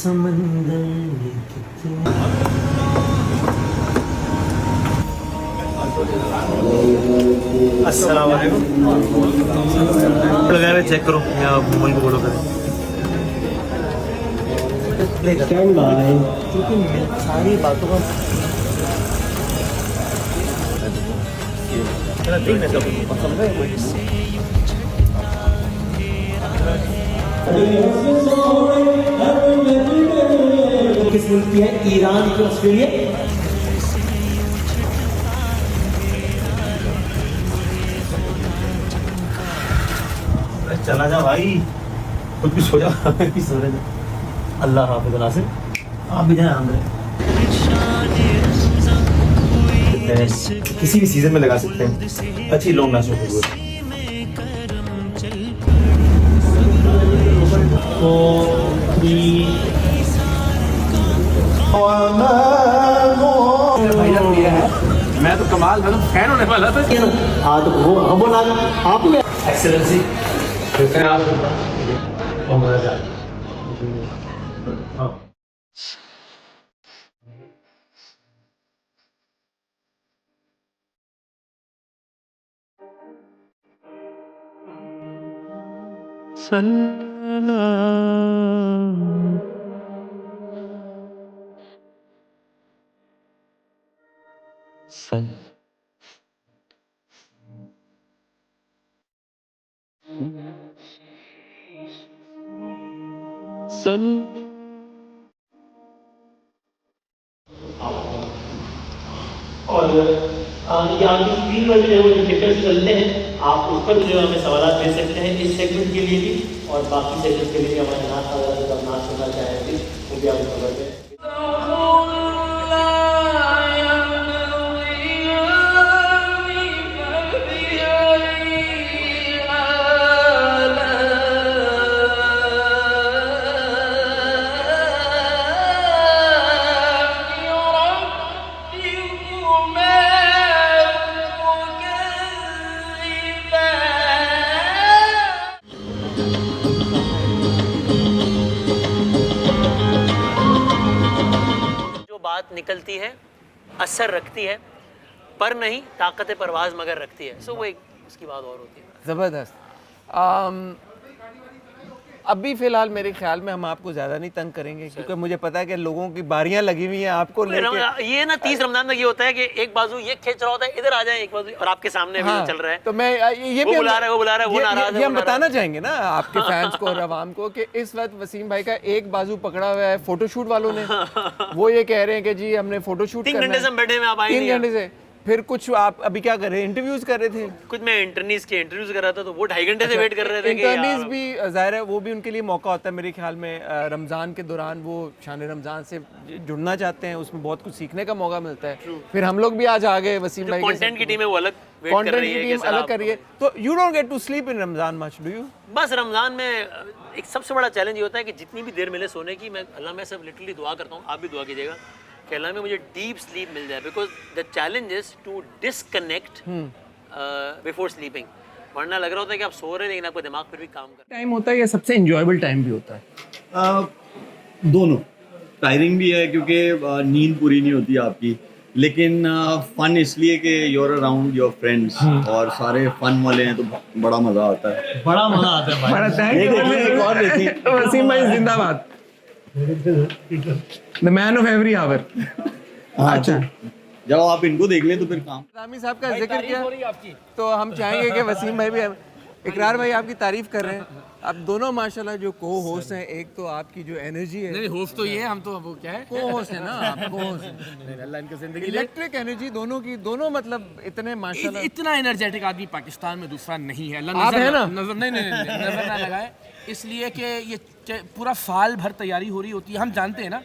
समंदर ये कितना। अस्सलाम वालेकुम। चेक करो या मोबाइल को बोलो करें। Stand by. क्योंकि सारी बातों का किस मुल्क की है? ईरान की, ऑस्ट्रेलिया। चला जा भाई, खुद भी सो जा। अल्लाह हाफिज़ नासिर, आप भी जाए आंध्र। किसी भी सीजन में लगा सकते हैं, अच्छी लॉन्ग लास्टिंग खुशबू है। मैं तो कमाल, मैं तो फैन होने वाला था। हाँ तो वो ना आप ही एक्सेलेंसी और यहाँ की स्क्रीन पर भी जो पिक्चर्स चलते हैं, आप उस पर जो हमें सवाल दे सकते हैं इस सेगमेंट के लिए भी, और बाकी सेगमेंट के लिए भी हमारे नाच सुनना चाहेंगे वो भी आपको खबर दें। बात निकलती है, असर रखती है, पर नहीं ताकत परवाज मगर रखती है। सो वो एक उसकी बात और होती है। ज़बरदस्त। अभी फ़िलहाल मेरे ख्याल में हम आपको ज़्यादा नहीं तंग करेंगे, क्योंकि मुझे पता है कि लोगों की बारियां लगी हुई हैं आपको लेके। ये ना 30 रमजान तक ये होता है कि एक बाजू ये खींच रहा होता है, इधर आ जाए एक बाजू, और आपके सामने भी चल रहा है। तो मैं ये भी बुला रहा है, वो बुला रहा है, वो नाराज है, ये हम बताना चाहेंगे ना आपके फैंस को और अवाम को कि इस वक्त वसीम भाई का एक बाजू पकड़ा हुआ है फोटोशूट वालों ने। वो ये कह रहे हैं कि जी हमने फोटोशूट 3 घंटे से हम बैठे हैं, आप आए 3 नहीं। घंटे से। फिर कुछ आप अभी क्या कर रहे हैं? इंटरव्यूज कर रहे थे? कुछ मैं इंटरनीज के इंटरव्यूज कर रहा था, तो वो 2.5 घंटे से वेट कर रहे थे कि इंटरनीज भी जाहिर है वो भी उनके लिए मौका होता है मेरे ख्याल में। रमज़ान के दौरान वो शान रमज़ान से जुड़ना चाहते हैं, उसमें बहुत कुछ सीखने का मौका मिलता है। फिर हम लोग भी आज आ गए वसीम भाई, कंटेंट की टीम है वो अलग वेट कर कंटेंट रही की है, टीम अलग कर रही है। तो you don't get to sleep in Ramzan much, do you? बस रमज़ान में एक सबसे बड़ा चैलेंज ये होता है कि जितनी भी देर मिले सोने की, मैं अल्लाह में सब लिटरली दुआ करता हूँ, आप भी दुआ कीजिएगा कि अल्लाह में मुझे डीप स्लीप मिल जाए, because the challenge is to disconnect before sleeping. वरना लग रहा होता है कि आप सो रहे हैं लेकिन आपका दिमाग फिर भी काम कर रहा है। टाइम होता है या सबसे एंजॉयबल टाइम भी होता है? दोनों टायरिंग भी है क्योंकि नींद पूरी नहीं होती आपकी, लेकिन फन इसलिए कि यूर अराउंड योर फ्रेंड्स और सारे फन वाले हैं तो बड़ा मजा आता है। बड़ा मजा आता है भाई। बड़ा थैंक एक और देखिए वसीम भाई जिंदाबाद, the man of every hour. अच्छा, जब आप इनको देख लें तो फिर काम। रामी साहब का जिक्र किया तो हम चाहेंगे कि वसीम भाई भी, इकरार भाई आपकी तारीफ कर रहे हैं। आप दोनों माशाल्लाह जो को होस्ट हैं, एक तो आपकी जो एनर्जी है, नहीं होस्ट तो ये है, हम तो वो क्या है, को होस्ट है ना आप, को होस्ट अल्लाह इनकी जिंदगी दे। इलेक्ट्रिक एनर्जी दोनों की, दोनों मतलब इतने माशाल्लाह। इतना एनर्जेटिक आदमी पाकिस्तान में दूसरा नहीं है। अल्लाह आप है ना? नजर नजर ना लगाए, इसलिए कि ये पूरा साल भर तैयारी हो रही होती है। हम जानते हैं ना,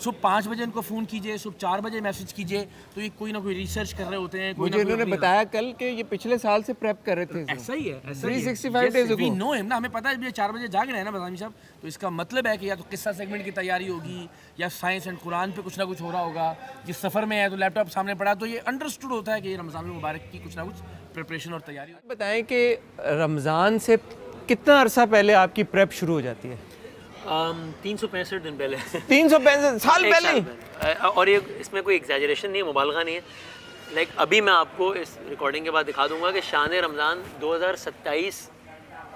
सुबह 5 बजे इनको फ़ोन कीजिए, सुबह 4 बजे मैसेज कीजिए, तो ये कोई ना कोई रिसर्च कर रहे होते हैं। मुझे इन्होंने बताया कल कि ये पिछले साल से प्रेप कर रहे थे। ऐसा ही है, ऐसा 365 days we ago। Know him ना, हमें पता है ये 4 बजे जाग रहे हैं ना बदामी साहब, तो इसका मतलब है कि या तो किस्सा सेगमेंट की तैयारी होगी, या साइंस एंड कुरान पे कुछ ना कुछ हो रहा होगा। जिस सफ़र में है तो लैपटॉप सामने पड़ा, तो ये अंडरस्टूड होता है कि ये रमज़ान मुबारक की कुछ ना कुछ प्रिपरेशन और तैयारी। बताएं कि रमज़ान से कितना अरसा पहले आपकी प्रेप शुरू हो जाती है? 365 दिन पहले 365 साल एक पहले ही? और ये इसमें कोई एग्जैजरेशन नहीं है, मुबालगा नहीं है। लाइक अभी मैं आपको इस रिकॉर्डिंग के बाद दिखा दूंगा कि शान रमज़ान 2027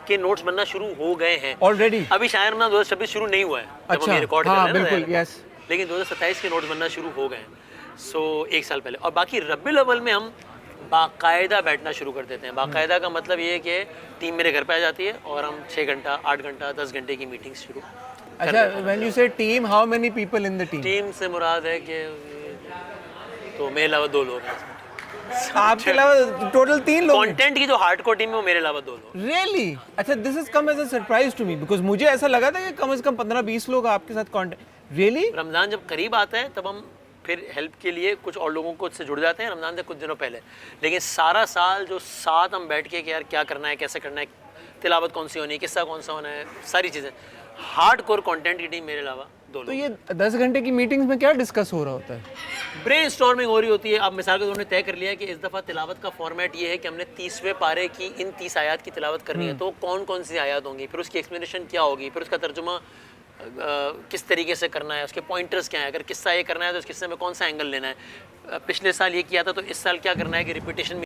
के नोट्स बनना शुरू हो गए हैं ऑलरेडी। अभी शान रमज़ान 2026 शुरू नहीं हुआ है जब अच्छा, हम ये रिकॉर्ड हाँ, कर रहे हैं बिल्कुल, ना, yes। लेकिन 2027 के नोट्स बनना शुरू हो गए हैं। सो एक साल पहले। और बाकी रब्बिल अव्वल में हम बाकायदा बैठना शुरू कर देते हैं। बाकायदा का मतलब ये है कि टीम मेरे घर पे आ जाती है और हम 6 घंटा 8 घंटा 10 घंटे की मीटिंग्स शुरू अच्छा, व्हेन यू से team, how many people in the team? Team से मुराद है कि तो मेरे अलावा 2 लोग हैं इसमें। आपके अलावा टोटल 3 लोग? कंटेंट की जो हार्डकोर टीम है वो मेरे अलावा 2 लोग। रियली? अच्छा, this is come as a surprise to me, because मुझे ऐसा लगा था कि कम से कम 15-20 लोग आपके साथ कांटेक्ट। रियली? रमज़ान जब करीब आता है तब हम फिर हेल्प के लिए कुछ और लोगों को से जुड़ जाते हैं रमज़ान से कुछ दिनों पहले। लेकिन सारा साल जो साथ हम बैठ के कि यार क्या करना है, कैसे करना है, तिलावत कौन सी होनी है, किस्सा कौन सा होना है, सारी चीज़ें, हार्डकोर कंटेंट की टीम मेरे अलावा 2 तो लोग। ये 10 घंटे की मीटिंग्स में क्या डिस्कस हो रहा होता है? ब्रेनस्टॉर्मिंग हो रही होती है। अब मिसाल के तौर पर तय कर लिया कि इस दफ़ा तिलावत का फॉर्मेट ये है कि हमने 30वें पारे की इन 30 आयत की तिलावत करनी है, तो कौन कौन सी आयत होंगी, फिर उसकी एक्सप्लेनेशन क्या होगी, फिर उसका तर्जुमा किस तरीके से करना है, उसके पॉइंटर्स क्या है, अगर किस्सा ये करना है तो उस किस्से में कौन सा एंगल लेना है, पिछले साल ये किया था तो इस साल क्या करना है कि रिपीटेशन